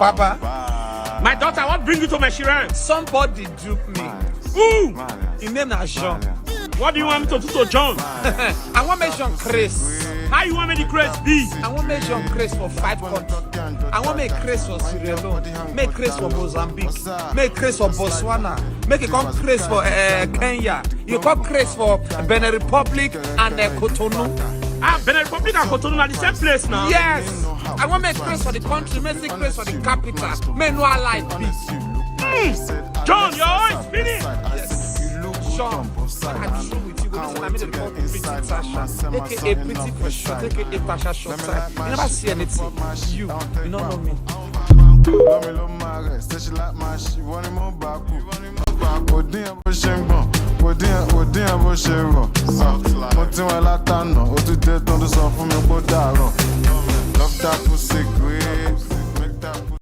Papa. My daughter, what bring you to my Shiran? Somebody duped me. Who? His name is Jean. What do you want me to do to John? I want to mention Chris. How you want me the grace be? I want to mention Chris for 5 countries. I want to make Chris for Sierra Leone. Make Chris for Mozambique. Make Chris for Botswana. Make it call Chris for Kenya. You call Chris for Benin Republic and Cotonou. Benin Republic and Cotonou are the same place now. Yes. I want to make Chris for the country. Make Chris for the capital. Make no allied peace. John, you're always spinning. Yes. Sean, I'm true with you. I made a report to Pretty Tasha, aka Pretty for short, aka Tasha short time. You never see anything. You don't know me. Love that pussy great.